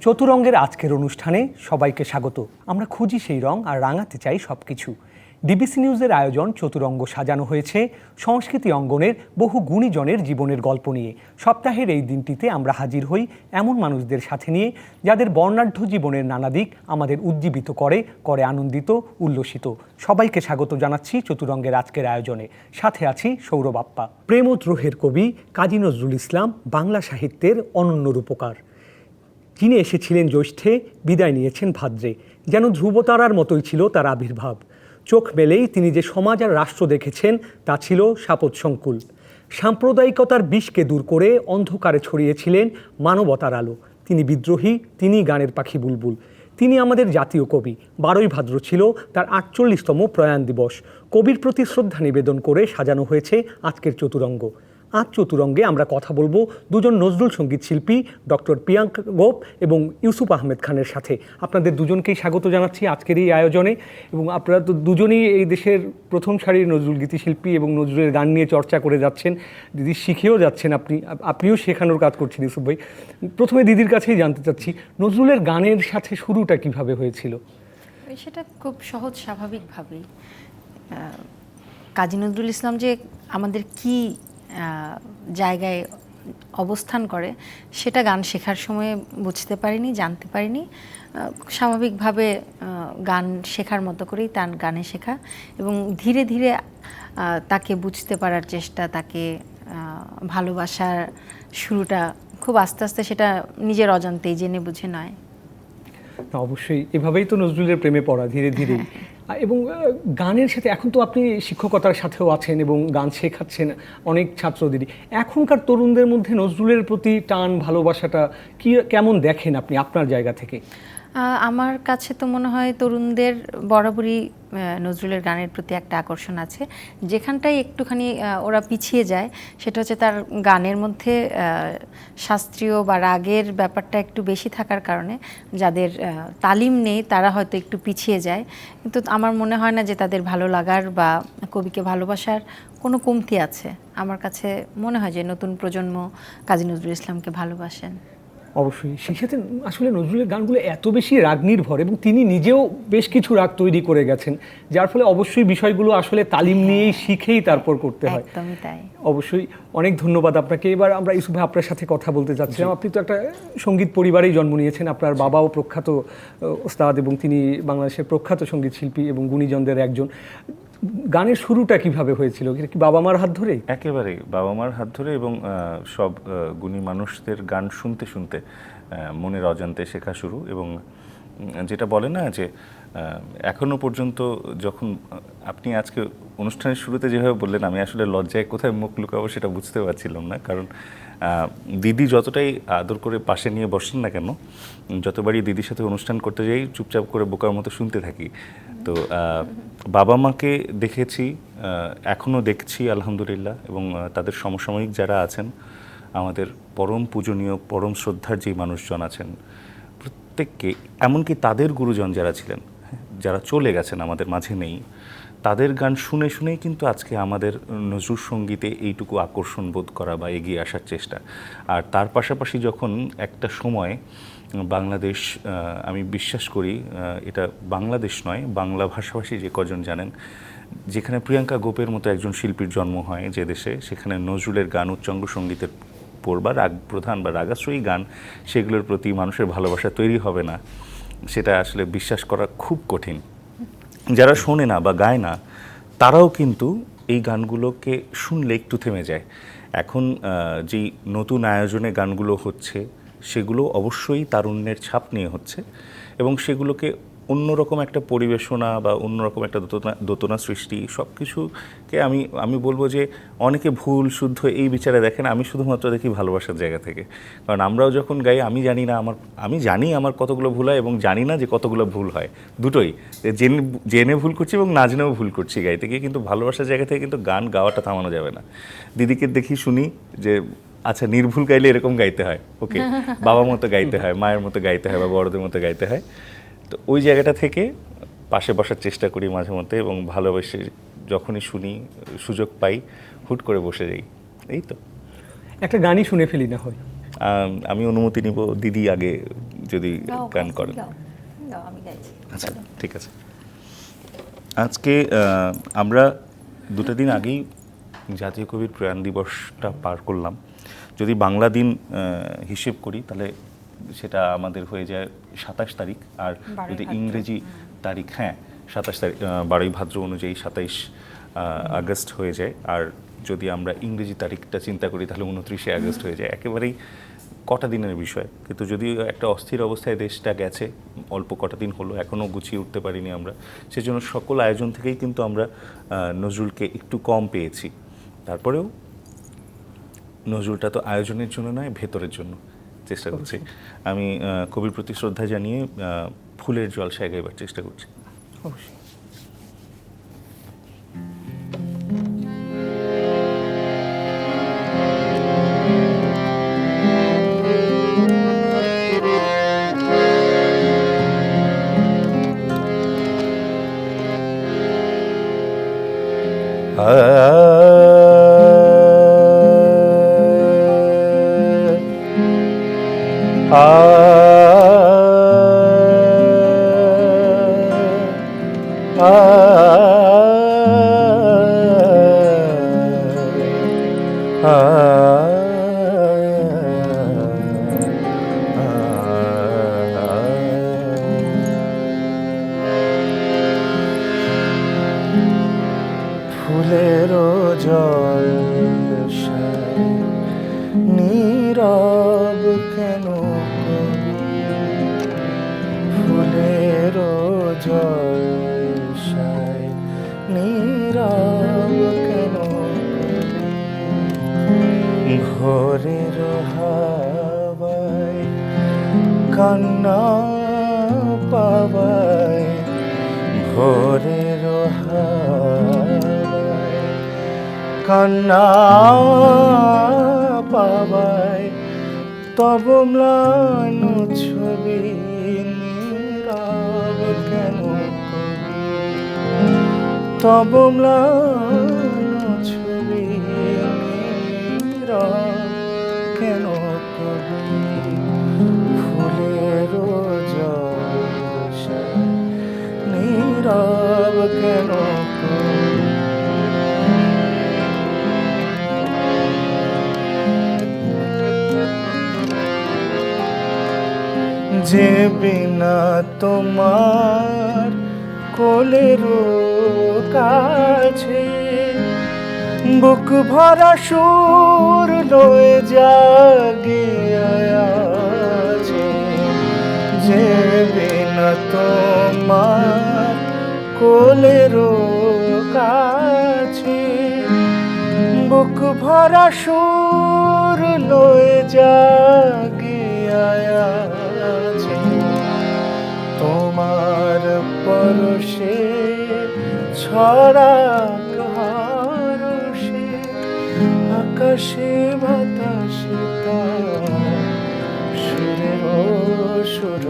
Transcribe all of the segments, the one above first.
চতুরঙ্গের আজকের অনুষ্ঠানে সবাইকে স্বাগত। আমরা খুঁজি সেই রং আর রাঙাতে চাই সবকিছু। ডিবিসি নিউজের আয়োজন চতুরঙ্গ সাজানো হয়েছে সংস্কৃতি অঙ্গনের বহু গুণীজনের জীবনের গল্প নিয়ে। সপ্তাহের এই দিনটিতে আমরা হাজির হই এমন মানুষদের সাথে নিয়ে যাদের বর্ণাঢ্য জীবনের নানা দিক আমাদের উজ্জীবিত করে আনন্দিত, উল্লসিত। সবাইকে স্বাগত জানাচ্ছি চতুরঙ্গের আজকের আয়োজনে। সাথে আছি সৌরভ আপ্পা। প্রেমদ্রোহের কবি কাজী নজরুল ইসলাম বাংলা সাহিত্যের অনন্য রূপকার। তিনি এসেছিলেন জ্যৈষ্ঠে, বিদায় নিয়েছেন ভাদ্রে। যেন ধ্রুবতারার মতোই ছিল তার আবির্ভাব। চোখ মেলেই তিনি যে সমাজ আর রাষ্ট্র দেখেছেন তা ছিল শাপথসংকুল। সাম্প্রদায়িকতার বিষকে দূর করে অন্ধকারে ছড়িয়েছিলেন মানবতার আলো। তিনি বিদ্রোহী, তিনি গানের পাখি বুলবুল। তিনি আমাদের জাতীয় কবি। 12ই ভাদ্র ছিল তার 48তম প্রয়াণ দিবস। কবির প্রতি শ্রদ্ধা নিবেদন করে সাজানো হয়েছে আজকের চতুরঙ্গ। আজ চতুরঙ্গে আমরা কথা বলবো দুজন নজরুল সঙ্গীত শিল্পী ডক্টর প্রিয়াঙ্কা গোপ এবং ইউসুফ আহমেদ খানের সাথে। আপনাদের দুজনকেই স্বাগত জানাচ্ছি আজকের এই আয়োজনে। এবং আপনারা তো দুজনেই এই দেশের প্রথম সারির নজরুল গীতিশিল্পী এবং নজরুলের গান নিয়ে চর্চা করে যাচ্ছেন, দিদি শিখেও যাচ্ছেন, আপনিও শেখানোর কাজ করছেন ইউসুফ ভাই। প্রথমে দিদির কাছেই জানতে চাচ্ছি, নজরুলের গানের সাথে শুরুটা কিভাবে হয়েছিল? সেটা খুব সহজ, স্বাভাবিকভাবেই। কাজী নজরুল ইসলাম যে আমাদের কি জায়গায় অবস্থান করে সেটা গান শেখার সময় বুঝতে পারিনি, জানতে পারিনি। স্বাভাবিকভাবে গান শেখার মতো করেই তার গানে শেখা এবং ধীরে ধীরে তাকে বুঝতে পারার চেষ্টা, তাকে ভালোবাসার শুরুটা খুব আস্তে আস্তে, সেটা নিজের অজান্তেই, জেনে বুঝে নয়। অবশ্যই এভাবেই তো নজরুলের প্রেমে পড়া, ধীরে ধীরে। এবং গানের সাথে এখন তো আপনি শিক্ষকতার সাথেও আছেন এবং গান শেখাচ্ছেন অনেক ছাত্রদেরই। এখনকার তরুণদের মধ্যে নজরুলের প্রতি টান, ভালোবাসাটা কেমন দেখেন আপনি আপনার জায়গা থেকে? আমার কাছে তো মনে হয় তরুণদের বরাবরই নজরুলের গানের প্রতি একটা আকর্ষণ আছে। যেখানটাই একটুখানি ওরা পিছিয়ে যায় সেটা হচ্ছে তার গানের মধ্যে শাস্ত্রীয় বা রাগের ব্যাপারটা একটু বেশি থাকার কারণে যাদের তালিম নেই তারা হয়তো একটু পিছিয়ে যায়। কিন্তু আমার মনে হয় না যে তাদের ভালো লাগার বা কবিকে ভালোবাসার কোনো কমতি আছে। আমার কাছে মনে হয় যে নতুন প্রজন্ম কাজী নজরুল ইসলামকে ভালোবাসেন। অবশ্যই। সেই সাথে আসলে নজরুলের গানগুলো এত বেশি রাগ নির্ভর এবং তিনি নিজেও বেশ কিছু রাগ তৈরি করে গেছেন, যার ফলে অবশ্যই বিষয়গুলো আসলে তালিম নিয়েই শিখেই তারপর করতে হয়। একদমই তাই। অবশ্যই অনেক ধন্যবাদ আপনাকে। এবার আমরা ইউসুফ ভাই আপনার সাথে কথা বলতে চাচ্ছিলাম। আপনি তো একটা সঙ্গীত পরিবারেই জন্ম নিয়েছেন। আপনার বাবাও প্রখ্যাত ওস্তাদ এবং তিনি বাংলাদেশের প্রখ্যাত সঙ্গীত শিল্পী এবং গুণীজনদের একজন। গানের শুরুটা কিভাবে হয়েছিল? কি বাবা মার হাত ধরে? একেবারেই বাবা মার হাত ধরে এবং সব গুণী মানুষদের গান শুনতে শুনতে মনের অজান্তে শেখা শুরু। এবং যেটা বলে না যে এখনো পর্যন্ত, যখন আপনি আজকে অনুষ্ঠানের শুরুতে যেভাবে বললেন, আমি আসলে লজ্জায় কোথায় মুখ লুকাবো সেটা বুঝতে পারছিলাম না। কারণ দিদি যতটাই আদর করে পাশে নিয়ে বসেন না কেন, যতবারই দিদির সাথে অনুষ্ঠান করতে যাই চুপচাপ করে বোকার মতো শুনতে থাকি। তো বাবা মাকে দেখেছি, এখনও দেখছি আলহামদুলিল্লাহ। এবং তাদের সমসাময়িক যারা আছেন, আমাদের পরম পূজনীয়, পরম শ্রদ্ধার যে মানুষজন আছেন, প্রত্যেককে, এমনকি তাদের গুরুজন যারা ছিলেন, যারা চলে গেছেন, আমাদের মাঝে নেই, তাদের গান শুনে শুনেই কিন্তু আজকে আমাদের নজরুল সঙ্গীতে এইটুকু আকর্ষণ বোধ করা বা এগিয়ে আসার চেষ্টা। আর তার পাশাপাশি যখন একটা সময় বাংলাদেশ, আমি বিশ্বাস করি এটা বাংলাদেশ নয়, বাংলা ভাষাভাষী যে কজন জানেন, যেখানে প্রিয়াঙ্কা গোপের মতো একজন শিল্পীর জন্ম হয় যে দেশে, সেখানে নজরুলের গান, উচ্চাঙ্গ সঙ্গীতের বা রাগ প্রধান বা রাগাশ্রয়ী গান, সেগুলোর প্রতি মানুষের ভালোবাসা তৈরি হবে না, সেটা আসলে বিশ্বাস করা খুব কঠিন। যারা শোনে না বা গায় না, তারাও কিন্তু এই গানগুলোকে শুনলে একটু থেমে যায়। এখন যেই নতুন আয়োজনে গানগুলো হচ্ছে, সেগুলো অবশ্যই তারুণ্যের ছাপ নিয়ে হচ্ছে এবং সেগুলোকে অন্যরকম একটা পরিবেশনা বা অন্যরকম একটা দোতনা সৃষ্টি, সব কিছুকে আমি বলবো যে অনেকে ভুল শুদ্ধ এই বিচারে দেখেন, আমি শুধুমাত্র দেখি ভালোবাসার জায়গা থেকে। কারণ আমরাও যখন গাই, আমি জানি আমার কতগুলো ভুল হয় এবং জানি না যে কতগুলো ভুল হয়, দুটোই। জেনে ভুল করছি এবং না জেনেও ভুল করছি গাইতে গিয়ে, কিন্তু ভালোবাসার জায়গা থেকে কিন্তু গান গাওয়াটা থামানো যাবে না। দিদিকে দেখি শুনি যে আচ্ছা, নির্ভুল গাইলে এরকম গাইতে হয়, ওকে, বাবার মতো গাইতে হয়, মায়ের মতো গাইতে হয় বা বড়দের মতো গাইতে হয়। তো ওই জায়গাটা থেকে পাশে বসার চেষ্টা করি মাঝে মধ্যে, এবং ভালোবেসে যখনই শুনি, সুযোগ পাই, হুট করে বসে যাই। এই তো একটা গানই শুনে ফেলি না হয়। আমি অনুমতি নিব, দিদি আগে যদি গান করেন। আমি গাইছি। আচ্ছা, ঠিক আছে। আজকে আমরা 2 দিন আগেই জাতীয় কবির প্রয়াণ দিবসটা পার করলাম। যদি বাংলা দিন হিসেব করি তাহলে সেটা আমাদের হয়ে যায় 27 তারিখ, আর যদি ইংরেজি তারিখ 27 তারিখ 12ই ভাদ্র অনুযায়ী 27 আগস্ট হয়ে যায়। আর যদি আমরা ইংরেজি তারিখটা চিন্তা করি তাহলে 29শে আগস্ট হয়ে যায়। একেবারেই কটা দিনের বিষয়, কিন্তু যদিও একটা অস্থির অবস্থায় দেশটা গেছে, অল্প কটা দিন হলো, এখনও গুছিয়ে উঠতে পারিনি আমরা। সেজন্য সকল আয়োজন থেকেই কিন্তু আমরা নজরুলকে একটু কম পেয়েছি। তারপরেও নজরুলটা তো আয়োজনের জন্য নয়, ভেতরের জন্য চেষ্টা করছি। আমি কবির প্রতি শ্রদ্ধা জানিয়ে ফুলের জলসায় গাইবার চেষ্টা করছি। অবশ্যই। ফুলেরও জলসায় নীরব কেন কবি, ফুলেরও জলসায় নীরব কেন কবি, ভোরের হাওয়ায় কান্না পাওয়ায়, ভোরের হাওয়ায় কান্না পাওয়ায়, তব ম্লান ছবি নীরব কেন কবি, তব ম্লান ছবি নীরব কেন কবি, ফুলের জলসায় নীরব কেন কবি। যে বিনা তোমার কোলের কাছে বুক ভরা সুর লয়ে জাগিয়াছে, যে বিনা তোমার কোলের কাছে বুক ভরা সুর লয়ে জাগিয়াছে, তোমার পরশে ছড়া হারসে আকাশে বাতাসে সুরের সুর,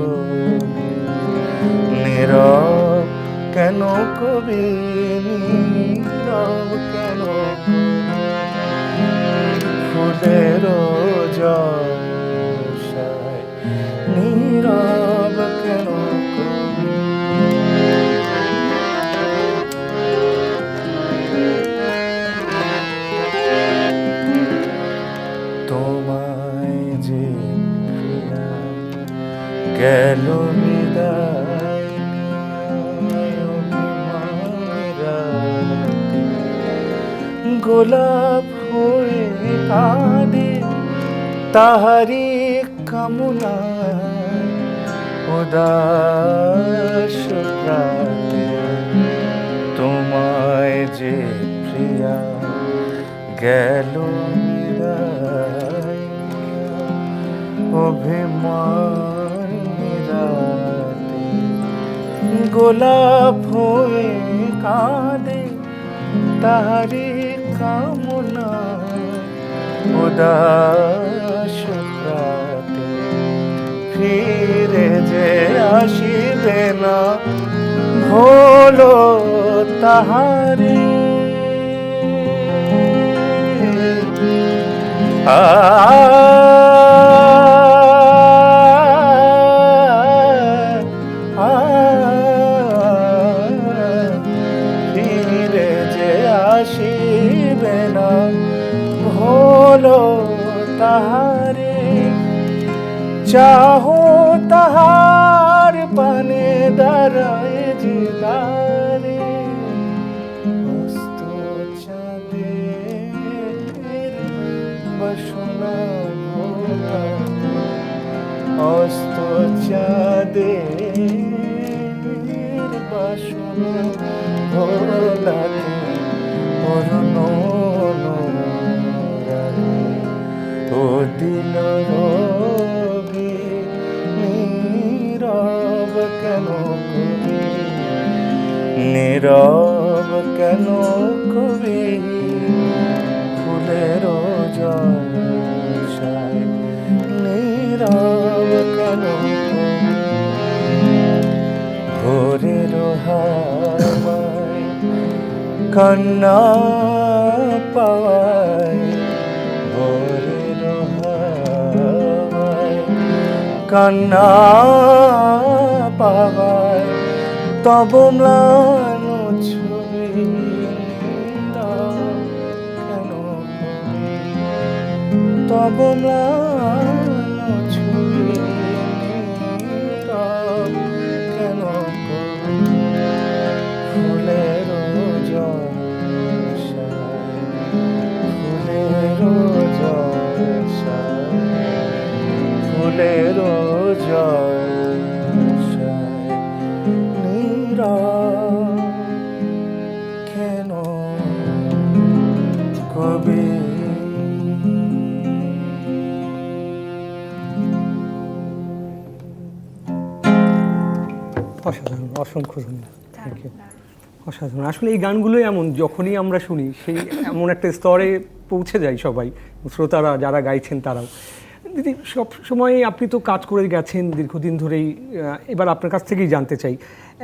নীরব কেন কবি, নীরব কেন কবি, ফুলের জলসায় নীরব কেন কবি। তোমায় যে প্রিয়া গেল বিদায়, গোলাপ হয়ে কাঁদে তাহারি কামনায়, উদাস রাতে তোমায় যে প্রিয়া গেল বিদায়, অভিমান রাতে গোলাপ হয়ে কাঁদে তাহারি কামনায়, উদাস রাতে ফিরে যে আসিবে না হলো তাহারি, হারায় যে দ্বারে অস্ত চাঁদের বাসনা ভোলা, অস্ত চাঁদের বাসনা ভোলাতে অরুণ ও দিল রবি নীরব কেন কবি, নীরব কেন কবি, ফুলের জলসায় নীরব কেন কবি, ভোরের হাওয়ায় কান্না পাওয়ায়, ভোরের হাওয়ায় কান্না পাওয়ায়, তব ম্লান ছবি নীরব কেন কবি, তব ম্লান ছবি নীরব কেন কবি, ফুলের জলসায়, ফুলের জলসায়, ফুলের জলসায় নীরব কেন কবি। অসাধারণ, অসংখ্য ধন্যবাদ, থ্যাংক ইউ। অসাধারণ। আসলে এই গানগুলোই এমন, যখনই আমরা শুনি সেই এমন একটা স্তরে পৌঁছে যাই সবাই, শ্রোতারা যারা গাইছেন তারাও। দিদি, সব সময় আপনি তো কাজ করে গেছেন দীর্ঘদিন ধরেই, এবার আপনার কাছ থেকেই জানতে চাই,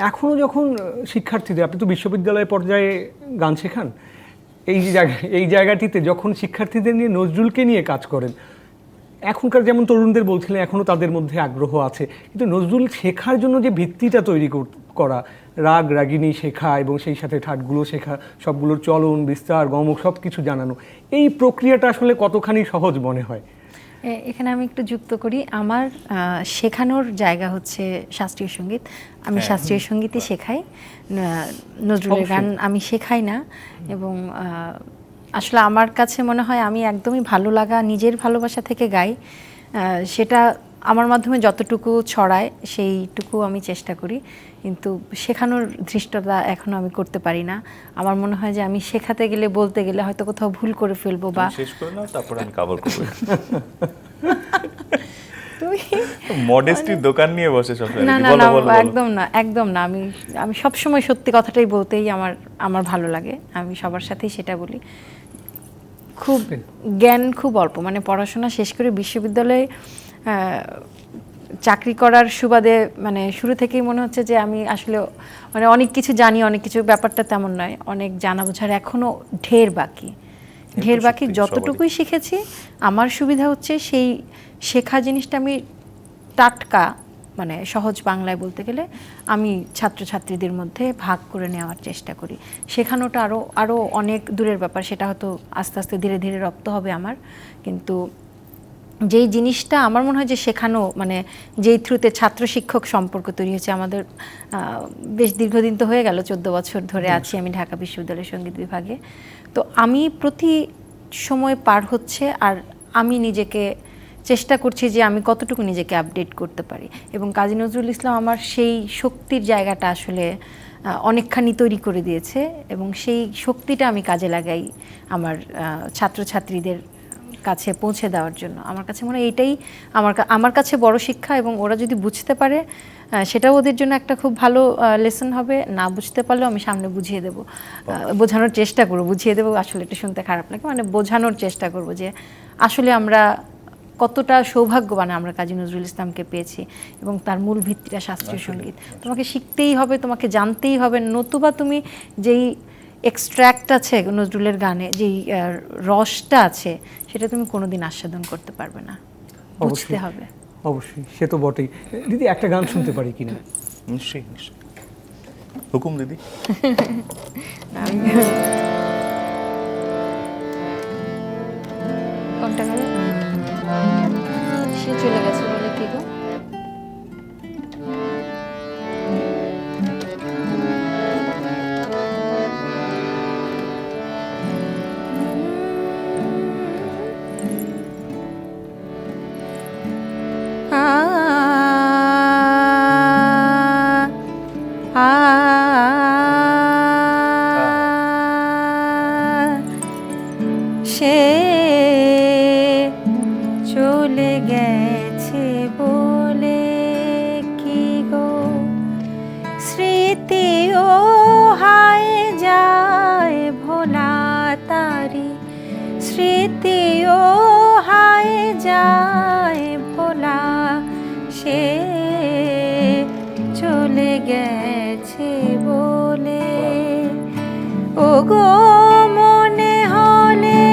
এখনও যখন শিক্ষার্থীদের, আপনি তো বিশ্ববিদ্যালয় পর্যায়ে গান শেখান, এই জায়গাটিতে যখন শিক্ষার্থীদের নিয়ে, নজরুলকে নিয়ে কাজ করেন, এখনকার যেমন তরুণদের বলছিলেন এখনও তাদের মধ্যে আগ্রহ আছে, কিন্তু নজরুল শেখার জন্য যে ভিত্তিটা তৈরি করা, রাগ রাগিনী শেখা এবং সেই সাথে ঠাটগুলো শেখা, সবগুলোর চলন বিস্তার গমক সব কিছু জানানো, এই প্রক্রিয়াটা আসলে কতখানি সহজ মনে হয়? এখানে আমি একটু যুক্ত করি, আমার শেখানোর জায়গা হচ্ছে শাস্ত্রীয় সঙ্গীত। আমি শাস্ত্রীয় সঙ্গীতই শেখাই, নজরুলের গান আমি শেখাই না। এবং আসলে আমার কাছে মনে হয় আমি একদমই ভালো লাগা, নিজের ভালোবাসা থেকে গাই, সেটা আমার মাধ্যমে যতটুকু ছড়ায় সেইটুকু আমি চেষ্টা করি, কিন্তু শেখানোর ধৃষ্টতা এখনো আমি করতে পারি না। আমার মনে হয় যে আমি শেখাতে গেলে, বলতে গেলে হয়তো কোথাও ভুল করে ফেলবো, বা শেষ করে নাও, তারপর আমি কভার করব। তুমি মডেস্টির দোকান নিয়ে বসে সব। না না না, একদম না, একদম না। আমি সবসময় সত্যি কথাটাই বলতেই আমার ভালো লাগে, আমি সবার সাথেই সেটা বলি। খুব জ্ঞান খুব অল্প, মানে পড়াশোনা শেষ করে বিশ্ববিদ্যালয়ে চাকরি করার সুবাদে মানে শুরু থেকেই মনে হচ্ছে যে আমি আসলে মানে অনেক কিছু জানি, অনেক কিছু, ব্যাপারটা তেমন নয়, অনেক জানা বোঝার এখনো ঢের বাকি। যতটুকুই শিখেছি আমার সুবিধা হচ্ছে সেই শেখা জিনিসটা আমি টাটকা, মানে সহজ বাংলায় বলতে গেলে আমি ছাত্রছাত্রীদের মধ্যে ভাগ করে নেওয়ার চেষ্টা করি। শেখানোটা আরও অনেক দূরের ব্যাপার, সেটা হয়তো আস্তে আস্তে ধীরে ধীরে রপ্ত হবে আমার। কিন্তু যেই জিনিসটা আমার মনে হয় যে শেখানো, মানে যেই থ্রুতে ছাত্র শিক্ষক সম্পর্ক তৈরি হয়েছে আমাদের, বেশ দীর্ঘদিন তো হয়ে গেল, 14 বছর ধরে আছি আমি ঢাকা বিশ্ববিদ্যালয়ের সঙ্গীত বিভাগে। তো আমি প্রতি সময় পার হচ্ছে, আর আমি নিজেকে চেষ্টা করছি যে আমি কতটুকু নিজেকে আপডেট করতে পারি, এবং কাজী নজরুল ইসলাম আমার সেই শক্তির জায়গাটা আসলে অনেকখানি তৈরি করে দিয়েছে, এবং সেই শক্তিটা আমি কাজে লাগাই আমার ছাত্রছাত্রীদের কাছে পৌঁছে দেওয়ার জন্য। আমার কাছে মনে হয় এইটাই আমার কাছে বড় শিক্ষা, এবং ওরা যদি বুঝতে পারে সেটাও ওদের জন্য একটা খুব ভালো লেসন হবে। না বুঝতে পারলেও আমি সামনে বুঝিয়ে দেবো, বোঝানোর চেষ্টা করবো, বুঝিয়ে দেবো আসলে এটা শুনতে খারাপ লাগে, মানে বোঝানোর চেষ্টা করব যে আসলে আমরা কতটা সৌভাগ্যবান আমরা কাজী নজরুল ইসলামকে পেয়েছি, এবং তার মূল ভিত্তিটা শাস্ত্রীয় সঙ্গীত। তোমাকে শিখতেই হবে, তোমাকে জানতেই হবে, নতুবা তুমি যেই এক্সট্র্যাক্ট আছে নজরুলের গানে, যেই রসটা আছে, সেটা তুমি কোনোদিন আস্বাদন করতে পারবে না, বুঝতে হবে। অবশ্যই, সে তো বটেই। দিদি, একটা গান শুনতে পারি কিনা? নিশ্চয়ই নিশ্চয়ই, হুকুম দিদি। কোনটা গাবে? সে চলে গেছে বলে কি গো? স্মৃতিও হায় যায় ভোলা তারি, স্মৃতিও হায় যায় ভোলা, সে চলে গেছে বলে। ওগো মনে হলে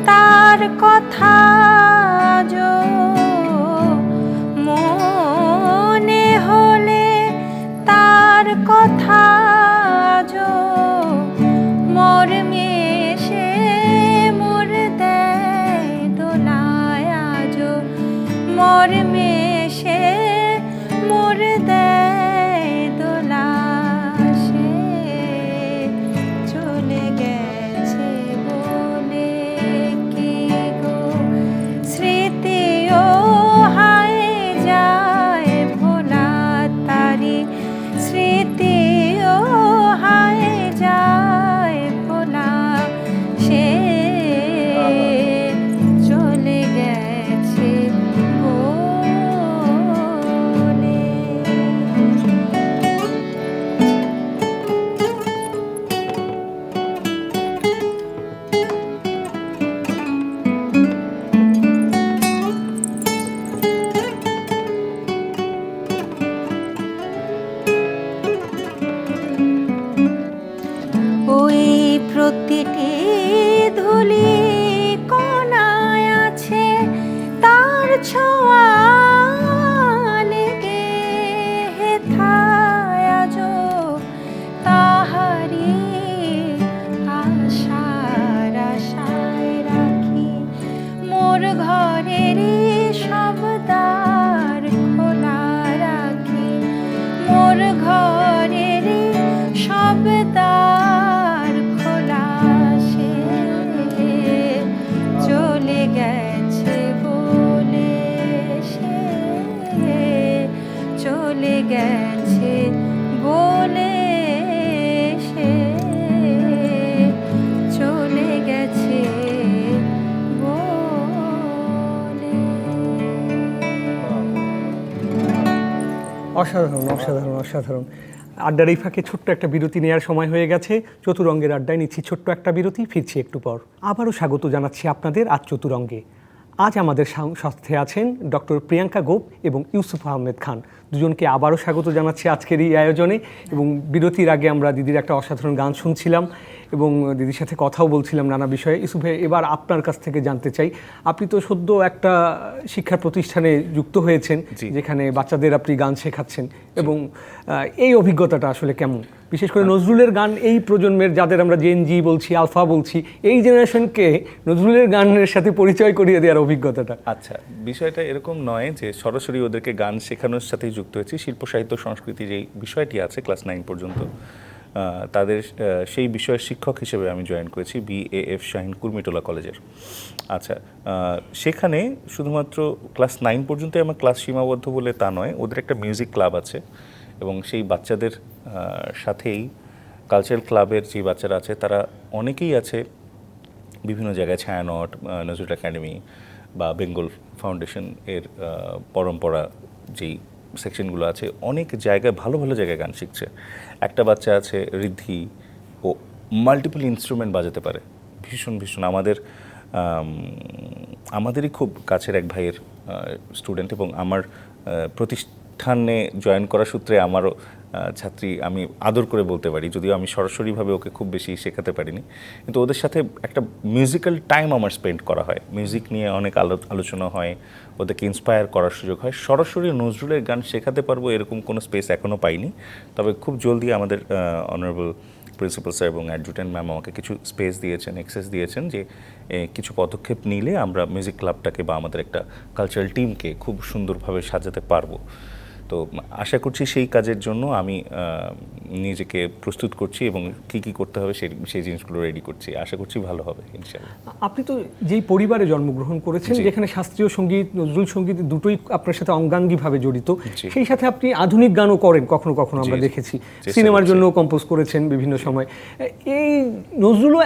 তার কথা যো, মনে হলে তার কথা যো, মর্মে সে মোর দেয় দোলায় আজো, মর্মে সে মোর দেয় দোলা, সে চলে গেছে বলে কি গো। স্মৃতিও হায় যায় ভোলা তারি, স্মৃতিও হায় যায় ভোলা, সে চলে গেছে বলে। ওই প্রতিটি ধুলি কণায় আছে তার ছোঁয়া লেগে, হেথায় আজো তাহারি আশার আশায় রাখি, মোর ঘরেরই সব দ্বার খোলা রাখি, মোর ঘরেরই সব দ্বার খোলা, সে চলে গেছে বলে, সে চলে গেছে বলে, সে চলে গেছে বলে। অসাধারণ অসাধারণ অসাধারণ। আড্ডার এই ফাঁকে ছোট্ট একটা বিরতি নেওয়ার সময় হয়ে গেছে। চতুরঙ্গের আড্ডায় নিচ্ছি ছোট্ট একটা বিরতি, ফিরছি একটু পর। আবারও স্বাগত জানাচ্ছি আপনাদের আজ চতুরঙ্গে। আজ আমাদের সাথে আছেন ডক্টর প্রিয়াঙ্কা গোপ এবং ইউসুফ আহমেদ খান। দুজনকে আবারও স্বাগত জানাচ্ছি আজকের এই আয়োজনে। এবং বিরতির আগে আমরা দিদির একটা অসাধারণ গান শুনছিলাম এবং দিদির সাথে কথাও বলছিলাম নানা বিষয়ে। ইউসুফে, এবার আপনার কাছ থেকে জানতে চাই, আপনি তো সদ্য একটা শিক্ষা প্রতিষ্ঠানে যুক্ত হয়েছেন যেখানে বাচ্চাদের আপনি গান শেখাচ্ছেন, এবং এই অভিজ্ঞতাটা আসলে কেমন? বিশেষ করে নজরুলের গান এই প্রজন্মের, যাদের আমরা জেন জি বলছি, আলফা বলছি, এই জেনারেশনকে নজরুলের গানের সাথে পরিচয় করিয়ে দেওয়ার অভিজ্ঞতাটা। আচ্ছা, বিষয়টা এরকম নয় যে সরাসরি ওদেরকে গান শেখানোর সাথেই যুক্ত হয়েছি। শিল্প সাহিত্য সংস্কৃতির যেই বিষয়টি আছে ক্লাস 9 পর্যন্ত, তাদের সেই বিষয়ের শিক্ষক হিসেবে আমি জয়েন করেছি BAF শাহিন কুর্মিটোলা কলেজের। আচ্ছা, সেখানে শুধুমাত্র ক্লাস 9 পর্যন্তই আমার ক্লাস সীমাবদ্ধ বলে তা নয়, ওদের একটা মিউজিক ক্লাব আছে এবং সেই বাচ্চাদের সাথেই কালচারাল ক্লাবের যে বাচ্চারা আছে তারা অনেকেই আছে বিভিন্ন জায়গায়, ছায়ানট, নজরুল একাডেমি বা বেঙ্গল ফাউন্ডেশন এর পরম্পরা যেই সেকশনগুলো আছে, অনেক জায়গায় ভালো ভালো জায়গায় গান শিখছে। একটা বাচ্চা আছে ঋদ্ধি, ও মাল্টিপল ইনস্ট্রুমেন্ট বাজাতে পারে, ভীষণ ভীষণ আমাদেরই খুব কাছের এক ভাইয়ের স্টুডেন্ট, এবং আমার প্রতিষ্ঠানে জয়েন করা সূত্রে আমারও ছাত্রী আমি আদর করে বলতে পারি, যদিও আমি সরাসরিভাবে ওকে খুব বেশি শেখাতে পারিনি। কিন্তু ওদের সাথে একটা মিউজিক্যাল টাইম আমার স্পেন্ড করা হয়, মিউজিক নিয়ে অনেক আলোচনা হয়, ওদেরকে ইন্সপায়ার করার সুযোগ হয়। সরাসরি নজরুলের গান শেখাতে পারবো এরকম কোনো স্পেস এখনও পাইনি, তবে খুব জলদি আমাদের অনারেবল প্রিন্সিপাল স্যার এবং অ্যাডজুটেন্ট ম্যাম আমাকে কিছু স্পেস দিয়েছেন, অ্যাক্সেস দিয়েছেন যে কিছু পদক্ষেপ নিলে আমরা মিউজিক ক্লাবটাকে বা আমাদের একটা কালচারাল টিমকে খুব সুন্দরভাবে সাজাতে পারবো। তো আশা করছি সেই কাজের জন্য আমি নিজেকে প্রস্তুত করছি এবং কী কী করতে হবে সেই জিনিসগুলো রেডি করছি। আশা করছি ভালো হবে ইনশাআল্লাহ। আপনি তো যেই পরিবারে জন্মগ্রহণ করেছেন, যেখানে শাস্ত্রীয় সঙ্গীত, নজরুল সঙ্গীত দুটোই আপনার সাথে অঙ্গাঙ্গিভাবে জড়িত, সেই সাথে আপনি আধুনিক গানও করেন কখনো কখনো, আমরা দেখেছি। সিনেমার জন্য কম্পোজ করেছেন বিভিন্ন সময়। এই নজরুলও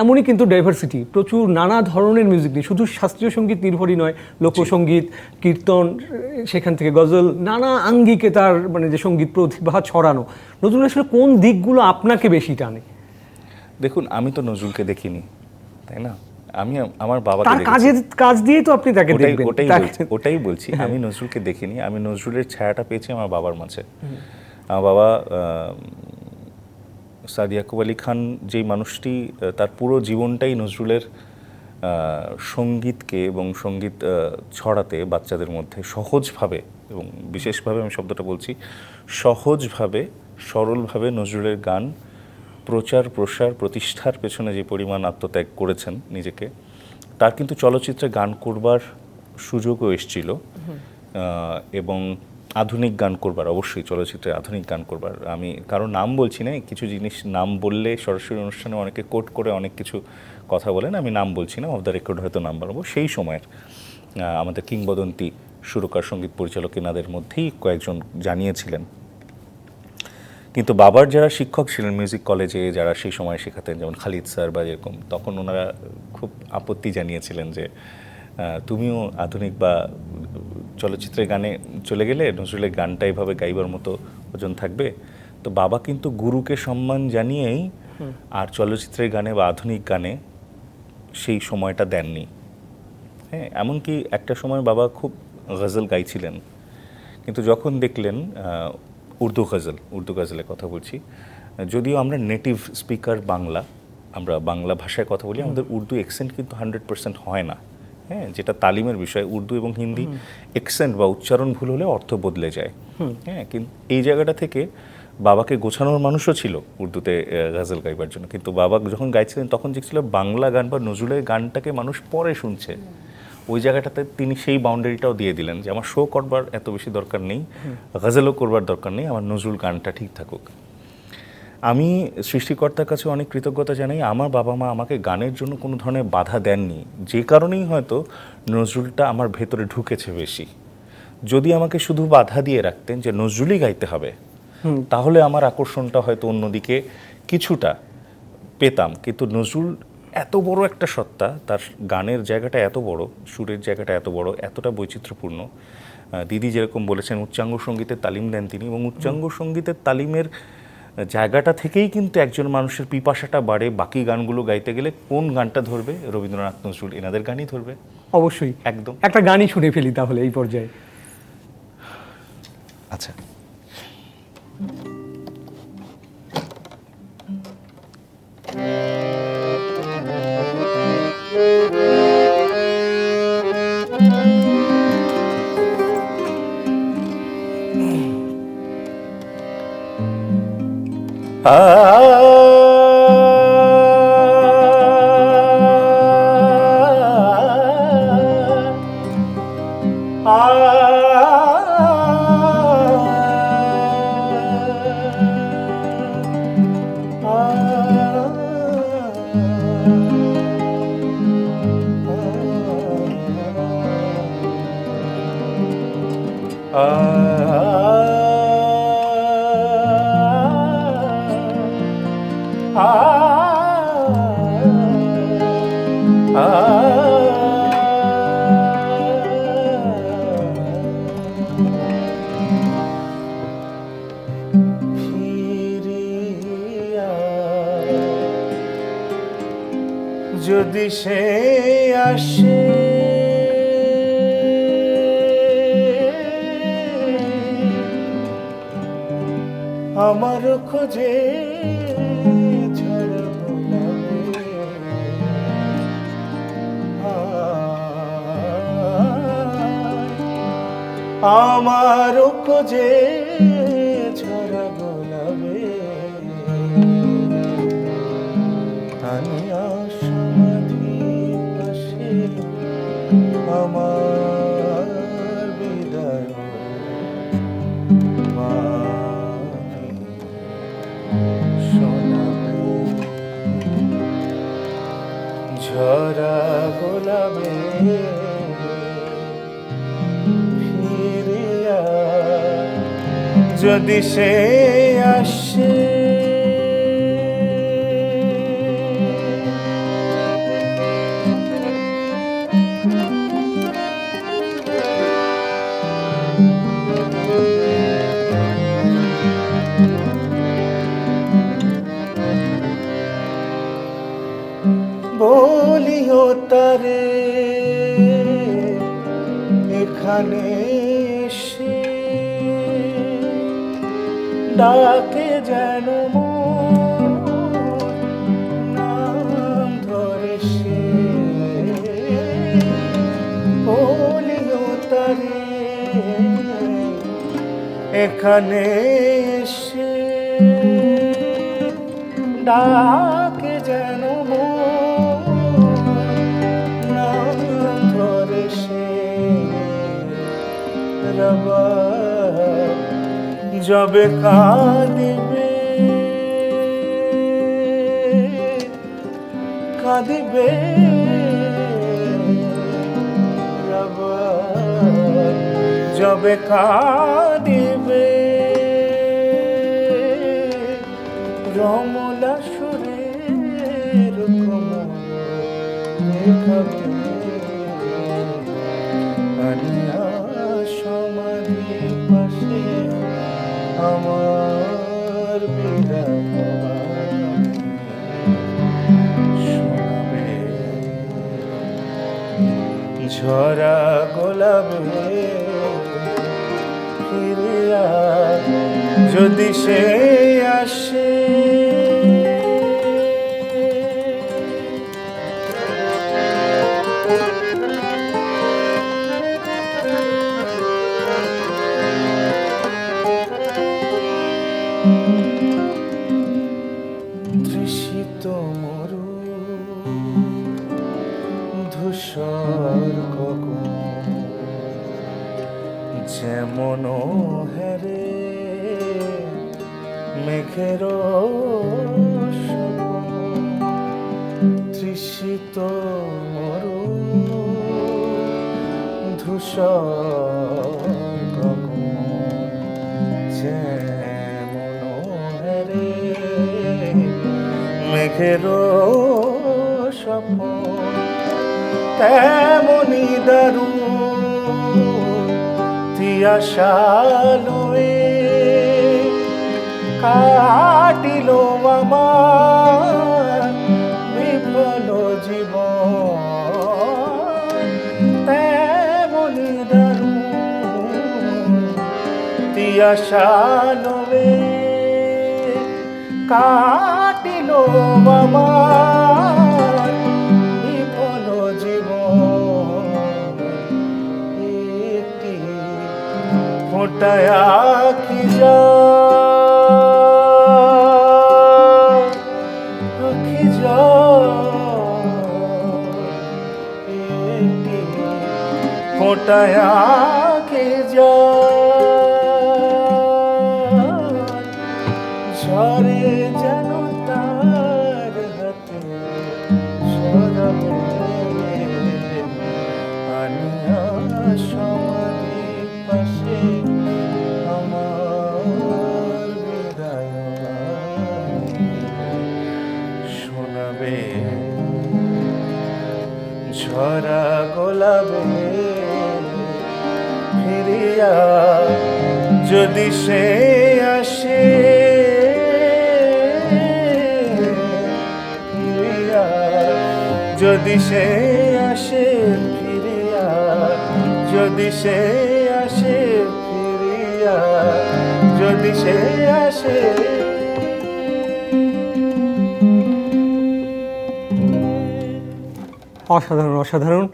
এমনই কিন্তু ডাইভার্সিটি, প্রচুর নানা ধরনের মিউজিক নিয়ে, শুধু শাস্ত্রীয় সঙ্গীত নির্ভরই নয়, লোকসঙ্গীত, কীর্তন, সেখান থেকে গজল, নানা আঙ্গিকে তার মানে যে সঙ্গীত প্রতিভা ছড়ানো। নজরুল আসলে কোন দিকগুলো আপনাকে বেশি টানে? দেখুন, আমি তো নজরুলকে দেখিনি, তাই না? আমি আমার বাবাকে তার দেখেছি। কাজ দিয়েই তো আপনি তাকে দেখবেন। ওটাই বলছি, আমি নজরুলকে দেখিনি, আমি নজরুলের ছায়াটা পেয়েছি আমার বাবার মাঝে। আমার বাবা সাদ ইয়াকুব আলী খান, যেই মানুষটি তার পুরো জীবনটাই নজরুলের সঙ্গীতকে এবং সঙ্গীত ছড়াতে বাচ্চাদের মধ্যে সহজভাবে, এবং বিশেষভাবে আমি শব্দটা বলছি সহজভাবে, সরলভাবে নজরুলের গান প্রচার প্রসার প্রতিষ্ঠার পেছনে যে পরিমাণ আত্মত্যাগ করেছেন নিজেকে, তার কিন্তু চলচ্চিত্রে গান করবার সুযোগও এসেছিল, এবং আধুনিক গান করবার, অবশ্যই চলচ্চিত্রে আধুনিক গান করবার, আমি কারো নাম বলছি না, কিছু জিনিস নাম বললে সরাসরি অনুষ্ঠানে অনেকে কোট করে অনেক কিছু কথা বলেন, আমি নাম বলছি না, অফ দ্য রেকর্ড হয়তো নাম বলবো। সেই সময়ের আমাদের কিংবদন্তি সুরকার সঙ্গীত পরিচালক এনাদের মধ্যেই কয়েকজন জানিয়েছিলেন। কিন্তু বাবার যারা শিক্ষক ছিলেন মিউজিক কলেজে, যারা সেই সময় শেখাতেন, যেমন খালিদ স্যার বা এরকম, তখন ওনারা খুব আপত্তি জানিয়েছিলেন যে তুমিও আধুনিক বা চলচ্চিত্রের গানে চলে গেলে নজরুলের গানটা এভাবে গাইবার মতো ওজন থাকবে। তো বাবা কিন্তু গুরুকে সম্মান জানিয়েই আর চলচ্চিত্রের গানে বা আধুনিক গানে সেই সময়টা দেননি। হ্যাঁ, এমনকি একটা সময় বাবা খুব গজল গাইছিলেন, কিন্তু যখন দেখলেন উর্দু গজলের কথা বলছি, যদিও আমরা নেটিভ স্পিকার বাংলা, আমরা বাংলা ভাষায় কথা বলি, আমাদের উর্দু এক্সেন্ট কিন্তু 100% হয় না। হ্যাঁ, যেটা তালিমের বিষয়। উর্দু এবং হিন্দি এক্সেন্ট বা উচ্চারণ ভুল হলে অর্থ বদলে যায়। হ্যাঁ, কিন্তু এই জায়গাটা থেকে বাবাকে গোছানোর মানুষও ছিল উর্দুতে গজল গাইবার জন্য, কিন্তু বাবা যখন গাইছিলেন তখন দেখছিল বাংলা গান বা নজরুলের গানটাকে মানুষ পরে শুনছে। ওই জায়গাটাতে তিনি সেই বাউন্ডারিটাও দিয়ে দিলেন যে আমার শো করবার এত বেশি দরকার নেই, গজলও করবার দরকার নেই, আমার নজরুল গানটা ঠিক থাকুক। আমি সৃষ্টিকর্তার কাছে অনেক কৃতজ্ঞতা জানাই, আমার বাবা মা আমাকে গানের জন্য কোনো ধরনের বাধা দেননি, যে কারণেই হয়তো নজরুলটা আমার ভেতরে ঢুকেছে বেশি। যদি আমাকে শুধু বাধা দিয়ে রাখতেন যে নজরুলই গাইতে হবে, তাহলে আমার আকর্ষণটা হয়তো অন্যদিকে কিছুটা পেতাম। কিন্তু নজরুল এত বড় একটা সত্তা, তার গানের জায়গাটা এত বড়, সুরের জায়গাটা এত বড়, এতটা বৈচিত্র্যপূর্ণ। দিদি যেরকম বলেছেন উচ্চাঙ্গ সঙ্গীতের তালিম দেন তিনি, এবং উচ্চাঙ্গ সঙ্গীতের তালিমের জায়গাটা থেকেই কিন্তু একজন মানুষের পিপাসাটা বাড়ে বাকি গানগুলো গাইতে গেলে। কোন গানটা ধরবে? রবীন্দ্রনাথ, নজরুল, এনাদের গানই ধরবে। অবশ্যই একদম। একটা গানই শুনে ফেলি তাহলে এই পর্যায়ে। আচ্ছা, যদি সে আসে আমার খোঁজে ঝড় গোলাপে, আমার খোঁজে ঝড় গোলাপে, আনিয়া সমাধি পাশে আমার বিদায় বাণী শোনাবে, ঝরা গোলাপে ফিরিয়া যদি সে আসে এখানে এসে ডাকে যেন মোর নাম ধরে সে বলিও তারে এখানে এসে ডাকে যেন মোর নাম ধরে সে রবা যবে কাঁদিবে কাঁদিবে রবা যবে কাঁদিবে রমলা সুরের কমল দেখাবে আনিয়া সমাধি পাশে আমার বিদায় শোনাবে ঝরা গোলাপে ফিরিয়া যদি সে আসে তৃষিত মরু ধূসর গগন যেমন হেরে মেঘের তৃষিত মরু ধূসর গগন যেমন হেরে মেঘের স্বপ্ন তেমনি দারুণ তিয়াশালয়ে কাটিল আমার বিফল জীবন তেমনি দারুণ তিয়াশালয়ে কাটিল আমার বিফল জীবন একটি ফোঁটায় আঁখি যা আঁখি যা একটি ফোঁটায় আঁখি যা ঝরে যেন তার হাতে সরাবে আনিয়া সমাধি পাশে আমার বিদায় শোনাবে ঝরা গোলাপে ফিরিয়া যদি সে আসে ফিরিয়া যদি সে আসে ফিরিয়া যদি সে আসে ফিরিয়া যদি সে আসে অসাধারণ অসাধারণ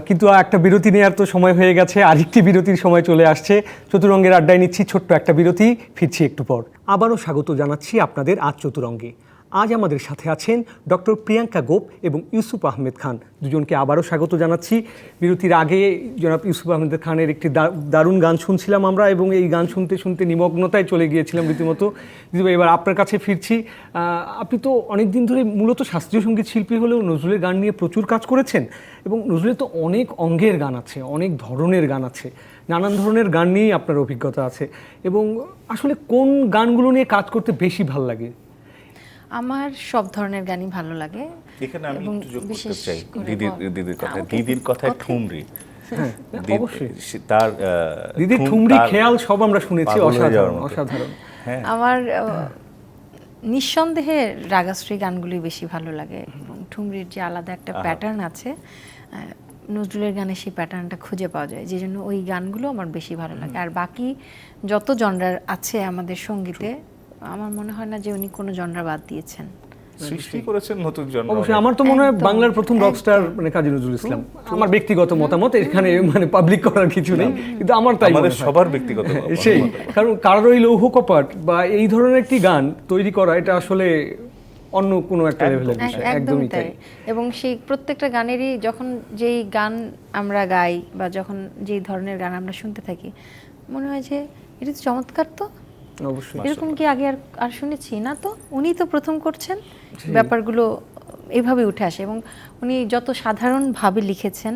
কিন্তু একটা বিরতি নেওয়ার তো সময় হয়ে গেছে, আরেকটি বিরতির সময় চলে আসছে। চতুরঙ্গের আড্ডায় নিচ্ছি ছোট্ট একটা বিরতি, ফিরছি একটু পর। আবারও স্বাগত জানাচ্ছি আপনাদের আজ চতুরঙ্গে। আজ আমাদের সাথে আছেন ডক্টর প্রিয়াঙ্কা গোপ এবং ইউসুফ আহমেদ খান, দুজনকে আবারও স্বাগত জানাচ্ছি। বিরতির আগে জনাব ইউসুফ আহমেদ খানের একটি দারুণ গান শুনছিলাম আমরা, এবং এই গান শুনতে শুনতে নিমগ্নতায় চলে গিয়েছিলাম রীতিমতো। দিদিভাই, এবার আপনার কাছে ফিরছি। আপনি তো অনেক দিন ধরে মূলত শাস্ত্রীয় সঙ্গীত শিল্পী হলেও নজরুলের গান নিয়ে প্রচুর কাজ করেছেন, এবং নজরুলের তো অনেক অঙ্গের গান আছে, অনেক ধরনের গান আছে, নানান ধরনের গান নিয়েই আপনার অভিজ্ঞতা আছে। এবং আসলে কোন গানগুলো নিয়ে কাজ করতে বেশি ভালো লাগে? আমার সব ধরনের গানই ভালো লাগে। এখানে আমি এবং একটু যোগ করতে বিশেষ চাই করে দিদির কথা। ওকে। দিদির কথায় ঠুমরি, হ্যাঁ, অবশ্যই। তার দিদির ঠুমরি খেয়াল সব আমরা শুনেছি, পাগল হয়ে যাওয়ার অসাধারণ মতো। অসাধারণ। হ্যাঁ, আমার নিঃসন্দেহে রাগাশ্রী গানগুলি বেশি ভালো লাগে, এবং ঠুমরির যে আলাদা একটা প্যাটার্ন আছে, নজরুলের গানে সেই প্যাটার্নটা খুঁজে পাওয়া যায়, যে জন্য ওই গানগুলো আমার বেশি ভালো লাগে। আর বাকি যত জনরার আছে আমাদের সঙ্গীতে, আমার মনে হয় না যে উনি কোনো জনরা বাদ দিয়েছেন। সৃষ্টি করেছেন নতুন জন্ম। অবশ্যই আমার তো মনে হয় একদম, বাংলার প্রথম রকস্টার মানে কাজী নজরুল ইসলাম। আমার ব্যক্তিগত মতামত, এখানে মানে পাবলিক করার কিছু নেই, কিন্তু আমার তাই মনে আমাদের হয়। সবার ব্যক্তিগত সেই মতামত। কারণ কারোর ওই লৌহ কপাট বা এই ধরনের একটি গান তৈরি করা, এটা আসলে অন্য কোনো একটা লেভেলের বিষয়, একদমই তাই। এবং সেই প্রত্যেকটা গানেরই যখন যেই গান আমরা গাই বা যখন যেই ধরনের গান আমরা শুনতে থাকি, মনে হয় যে এটা তো চমৎকার, তো অবশ্যই এরকম কি আগে আর শুনেছি না, তো উনি তো প্রথম করছেন। ব্যাপারগুলো এইভাবে উঠে আসে এবং উনি যত সাধারণভাবে লিখেছেন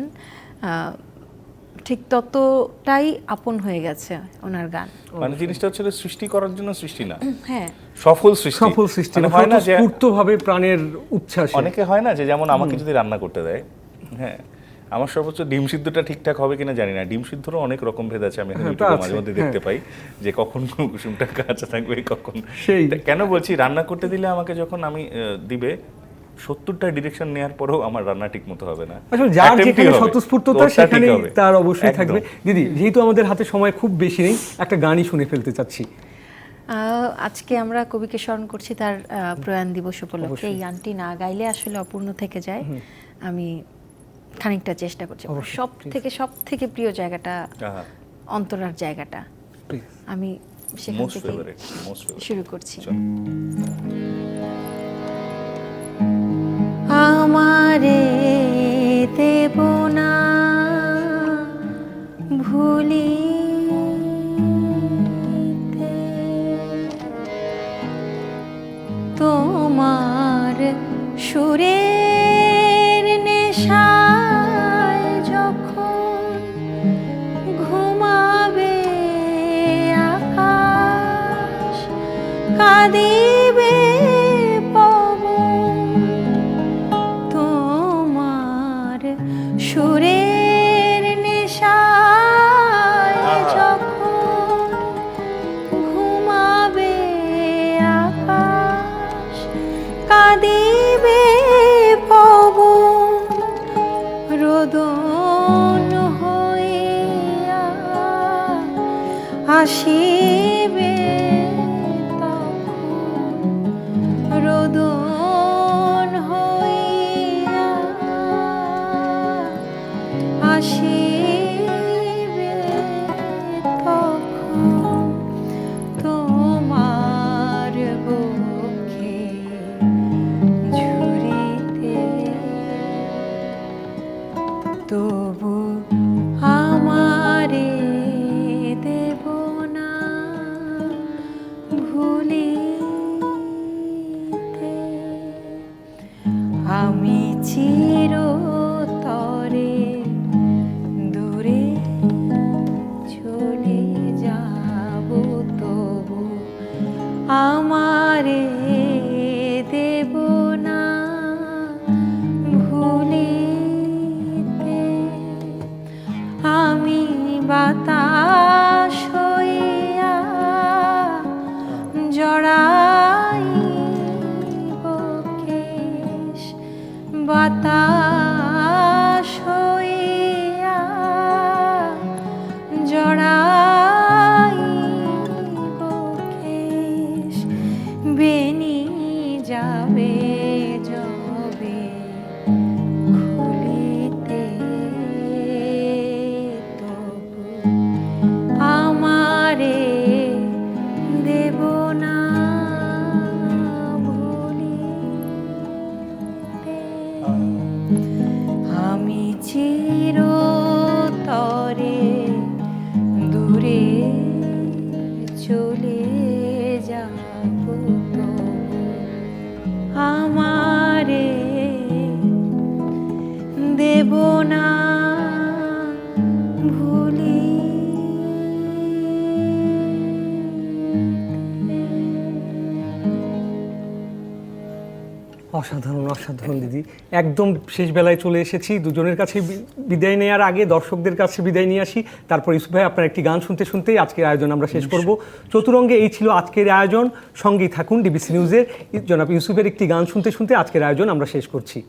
ঠিক ততটাই আপন হয়ে গেছে ওনার গান। মানে জিনিসটা হচ্ছে সৃষ্টি করার জন্য সৃষ্টি না, হ্যাঁ, সফল সৃষ্টি। সফল সৃষ্টি মানে হয় না যে স্ফূর্তভাবে প্রাণের উচ্ছ্বাস। অনেকে হয় না যে যেমন আমাকে যদি রান্না করতে দেয়, হ্যাঁ, আমার সর্বোচ্চ ডিম সিদ্ধটা ঠিকঠাক হবে কিনা জানি না, ডিম সিদ্ধরও অনেক রকম ভেদ আছে। আমি এখন ইউটিউবে মাঝে মধ্যে দেখতে পাই যে কখন কুসুমটা কাঁচা থাকবে, কখন সেই কেন বলছি, রান্না করতে দিলে আমাকে যখন আমি দিবে 70টা ডিরেকশন নেওয়ার পরেও আমার রান্না ঠিক মতো হবে না। আসলে যার Attempt-ই যেখানে হবে, স্বতঃস্ফূর্ততা ওরটা ঠিক সেখানে হবে। তার অবশ্যই একদম। থাকবে। দিদি, যেহেতু আমাদের হাতে সময় খুব বেশি নেই, একটা গানই শুনে ফেলতে চাচ্ছি। আজকে আমরা কবিকে স্মরণ করছি তার প্রয়াণ দিবস উপলক্ষে। এই গানটি না গাইলে আসলে অপূর্ণ থেকে যায়। আমি খানিকটা চেষ্টা করছি। সব থেকে প্রিয় জায়গাটা অন্তরার জায়গাটা, আমি সেখান মোস্ট থেকে ফেভারিট, মোস্ট ফেভারিট শুরু করছি। আমারে দেব না ভুলিতে, তোমার সুরের নেশায় যখন ঘুমাবে আকাশ, কাঁদিবে পবন, তোমার সুরের নেশায় যখন ঘুমাবে আকাশ, কাঁদিবে পবন, রোদন হইয়া আসিবে তখন, রোদন হইয়া আসিবে তখন, তোমার বুকে ঝুরিতে, তবু আমারে দেব না ভুলিতে, আমি চিরতরে দূরে চলে যাব, তবু আমারে দেব না ভুলিতে, আমি বাতাস হইয়া জড়াইব কেশ, বাতাস হইয়া জড়াইব কেশ, বেনি যাবে যবে খুলিতে, তবু আমারে দেব না ভুলিতে, আমি চিরতরে দূরে চলে যাব, তবু আমারে দেব না অসাধারণ অসাধারণ দিদি, একদম শেষ বেলায় চলে এসেছি। দুজনের কাছে বিদায় নেওয়ার আগে দর্শকদের কাছে বিদায় নিয়ে আসি, তারপর ইউসুফ ভাই আপনার একটি গান শুনতে শুনতেই আজকের আয়োজন আমরা শেষ করব। চতুরঙ্গে এই ছিল আজকের আয়োজন। সঙ্গেই থাকুন ডিবিসি নিউজের। জনাব ইউসুফের একটি গান শুনতে শুনতে আজকের আয়োজন আমরা শেষ করছি।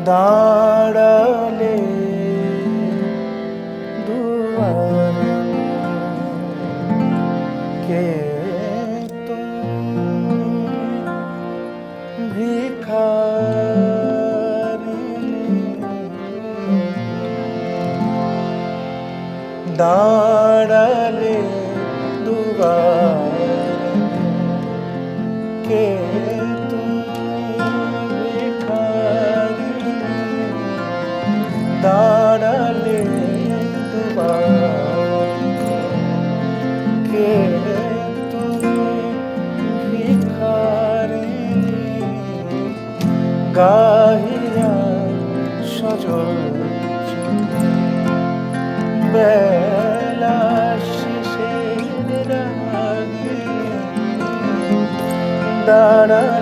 দাঁড়ালে দুয়ারে কে তুমি ভিখারিণী দাঁড়ালে দুয়ারে কে দাঁড়ালে কে তুমি ভিখারিণী গাহিয়া সজল বেলা শেষের রাগে দাঁড়ালে